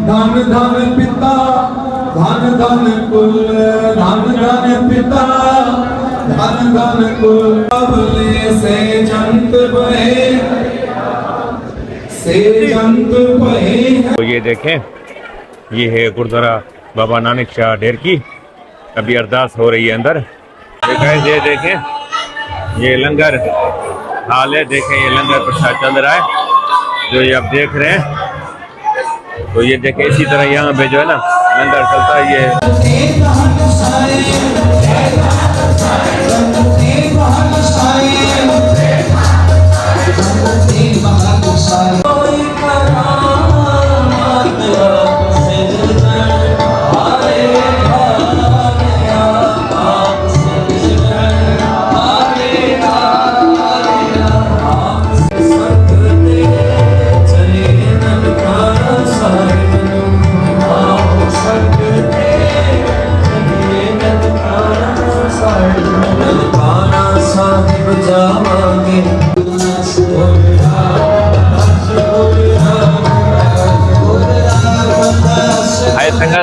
धन धन पिता धन धन कुल धन धन पिता धन धन कुल अबले से जंत बहे से जंत बहे। ये देखें, ये है गुरुद्वारा बाबा नानक शाह ढेर की। अभी अरदास हो रही है अंदर। ये देखें, ये लंगर हाल है। देखें, ये लंगर प्रसाद चल रहा है जो ये आप देख रहे हैं। तो ये देखें, इसी तरह यहाँ पे जो है ना लंगर चलता है। ये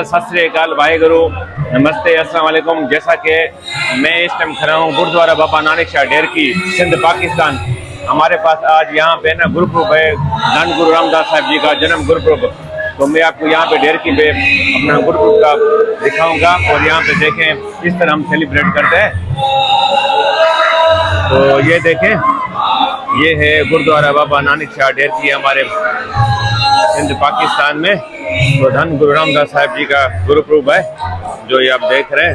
सत श्री अकाल, वाहेगुरु, नमस्ते, अस्सलाम वालेकुम। जैसा कि मैं इस टाइम खड़ा हूँ गुरुद्वारा बाबा नानक शाह ढेर की, सिंध, पाकिस्तान। हमारे पास आज यहाँ पे ना गुरुपुरब है, धन गुरु रामदास साहब जी का जन्म गुरुपुरब। तो मैं आपको यहाँ पे ढेर की पे अपना गुरुपुरब का दिखाऊंगा और यहाँ पे देखें इस तरह हम सेलिब्रेट करते हैं। तो ये देखें, ये है गुरुद्वारा बाबा नानक शाह ढेर की हमारे सिंध, पाकिस्तान में। तो धन गुरु रामदास साहब जी का गुरुपुरब है जो ये आप देख रहे हैं।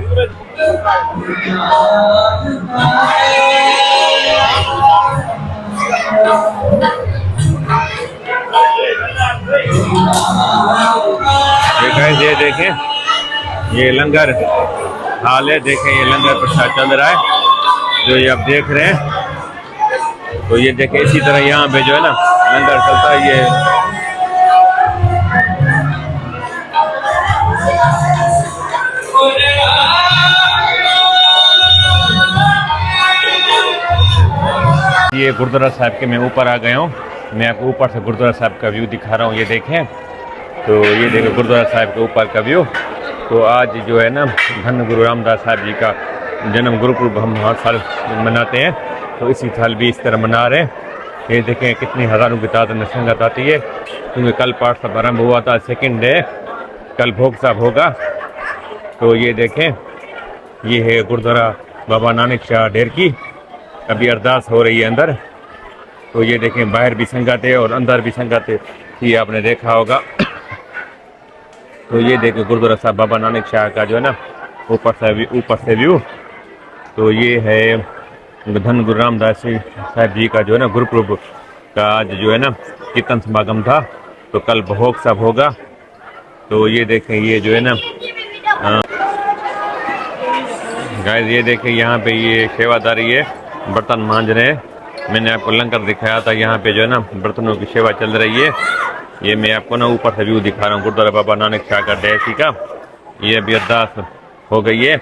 ये देखें, ये लंगर हाल है। देखें, ये लंगर प्रसाद चल रहा है जो ये आप देख रहे हैं। तो ये देखें, इसी तरह यहाँ पे जो है ना लंगर चलता है। ये गुरुद्वारा साहब के मैं ऊपर आ गया हूँ। मैं आपको ऊपर से गुरुद्वारा साहब का व्यू दिखा रहा हूँ। ये देखें, तो ये देखें गुरुद्वारा साहब के ऊपर का व्यू। तो आज जो है ना धन गुरु रामदास साहब जी का जन्म गुरुपुरब हम हर साल मनाते हैं। तो इसी साल भी इस तरह मना रहे हैं। ये देखें कितनी हज़ारों की तादाद में संगत आती है, क्योंकि कल पाठ साहब आरम्भ हुआ था, सेकंड डे, कल भोग साहब होगा। तो ये देखें, ये है गुरुद्वारा बाबा नानक शाह ढेर की। अभी अरदास हो रही है अंदर। तो ये देखें, बाहर भी संगत है और अंदर भी संगत है, ये आपने देखा होगा। तो ये देखें गुरुद्वारा साहब बाबा नानक शाह का जो है ना ऊपर से व्यू। तो ये है धन गुरु रामदास साहब जी का जो है ना गुरुपुरब का आज जो है ना कीर्तन समागम था। तो कल भोग साहब होगा। तो ये देखें, ये जो है ना गाइस, ये देखें यहाँ पे ये सेवादारी है, बर्तन मांज रहे हैं। मैंने आपको लंगर दिखाया था, यहाँ पे जो है ना बर्तनों की सेवा चल रही है। ये मैं आपको ना ऊपर से व्यू दिखा रहा हूँ गुरुद्वारा बाबा नानक शाह का ढेर का। ये अभी अरदास हो गई है।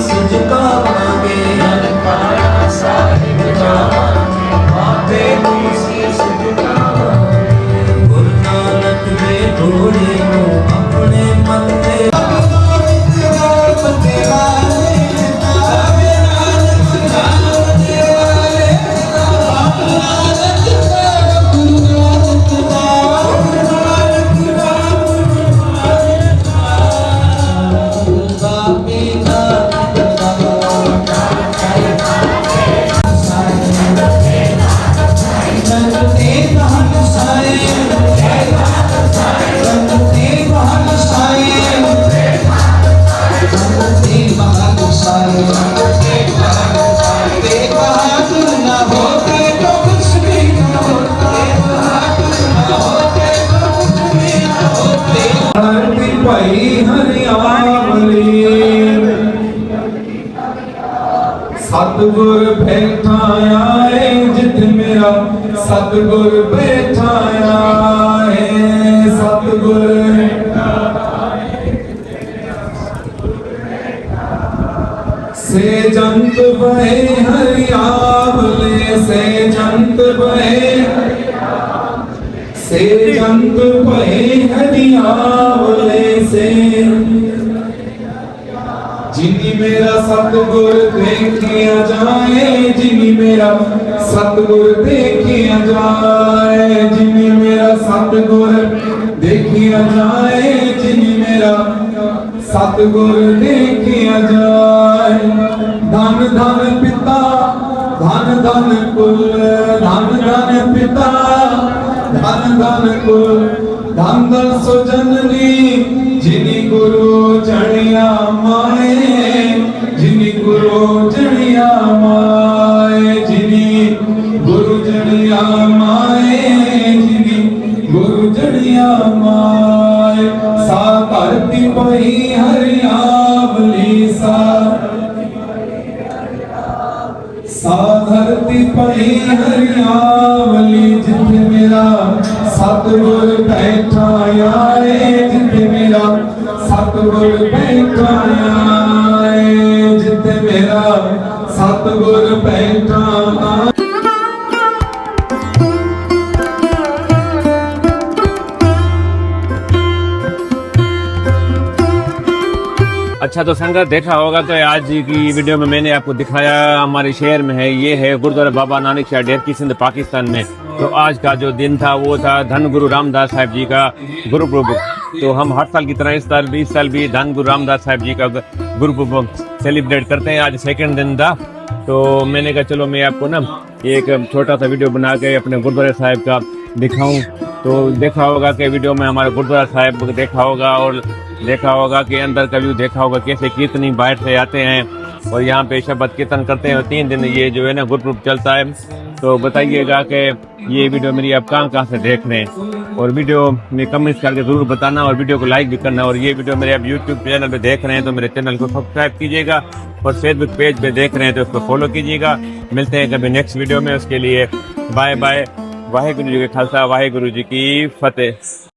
ਸੀਸ ਝੁਕਾਵਾਂਗੇ ਨਨਕਾਣਾ ਸਾਹਿਬ ਜਾਵਾਂਗੇ ਬਾਬੇ ਨੂੰ ਸੀਸ ਝੁਕਾਵਾਂਗੇ ਗੁਰੂ ਨਾਨਕ ਦੇ ਘੋੜੇ ਨੂੰ ਆਪਣੇ ਮਨ ਤੇ ਭਾਈ ਹਰਿਆਵਲੀ ਸਤਿਗੁਰ ਬੈਠਾ ਆਏ ਜਿਤ ਮੇਰਾ ਸਤਿਗੁਰ ਬੈਠਾ ਆਏ ਸਤਿਗੁਰ ਸੇ ਜੰਤ ਬਹਿ ਹਰਿਆਵਲੇ ਸੇ ਜੰਤ ਬਹਿ ਸੇ ਜੰਤ ਭਏ ਹਰਿਆਵਲੇ ਸੇ ਜਿਨੀ ਮੇਰਾ ਸਤਿਗੁਰ ਦੇਖਿਆ ਜਾਏ ਜਿਨੀ ਮੇਰਾ ਸਤਿਗੁਰ ਦੇਖਿਆ ਜਾਏ ਜਿਨੀ ਮੇਰਾ ਸਤਿਗੁਰ ਦੇਖਿਆ ਜਾਏ ਜਿਨੀ ਮੇਰਾ ਸਤਿਗੁਰ ਦੇਖਿਆ ਜਾਏ ਧਨ ਧਨ ਪਿਤਾ ਧਨ ਧਨ ਕੁਲ ਧਨ ਧਨ ਪਿਤਾ ਧਨ ਧਨ ਕੁਲ ਧਨ ਧਨ ਸੋ ਜਨਨੀ ਜਿਨੀ ਗੁਰੂ ਜਣਿਆ ਮਾਏ ਜਿਨੀ ਗੁਰੂ ਜਣਿਆ ਮਾਏ ਜਿਨੀ ਗੁਰੂ ਜਣਿਆ ਮਾਏ ਜਿਨੀ ਗੁਰੂ ਜਣਿਆ ਮਾਏ ਸਾ ਧਰਤੀ ਪਈ ਹਰਿਆਵਲੀ ਸਾ ਧਰਤੀ ਪਈ ਹਰਿਆਵਲੀ ਜਿੱਥੇ ਮੇਰਾ ਸਤਿਗੁਰ ਬੈਠਾ ਆਏ ਜਿੱਥੇ ਮੇਰਾ ਸਤਿਗੁਰ ਬੈਠਾ ਆਏ ਜਿੱਥੇ ਮੇਰਾ ਸਤਿਗੁਰ ਬੈਠਾ ਆਏ अच्छा तो संगत देखा होगा तो आज की वीडियो में मैंने आपको दिखाया हमारे शहर में है ये है गुरुद्वारा बाबा नानक शाह डेर की सिंध पाकिस्तान में। तो आज का जो दिन था वो था धन गुरु रामदास साहब जी का गुरुपुरब। तो हम हर साल की तरह इस साल भी धन गुरु रामदास साहब जी का गुरुपुरब सेलिब्रेट करते हैं। आज सेकंड दिन था तो मैंने कहा चलो मैं आपको ना एक छोटा सा वीडियो बना के अपने गुरुद्वारा साहब का दिखाऊं। तो देखा होगा कि वीडियो में हमारा गुरुद्वारा साहब देखा होगा और देखा होगा कि अंदर का व्यू देखा होगा कैसे कीर्तनी बाहर से आते हैं और यहाँ पे शब्द कीर्तन करते हैं और 3 दिन ये जो है ना गुरुपुरब चलता है। तो बताइएगा कि ये वीडियो मेरी आप कहाँ से देख रहे हैं और वीडियो में कमेंट्स करके ज़रूर बताना और वीडियो को लाइक भी करना। और ये वीडियो मेरे आप यूट्यूब चैनल पे देख रहे हैं तो मेरे चैनल को सब्सक्राइब कीजिएगा और फेसबुक पेज पे देख रहे हैं तो उसको फॉलो कीजिएगा। मिलते हैं कभी नेक्स्ट वीडियो में, उसके लिए बाय बाय। वाहेगुरु जी के खालसा वाहेगुरु जी की फतेह।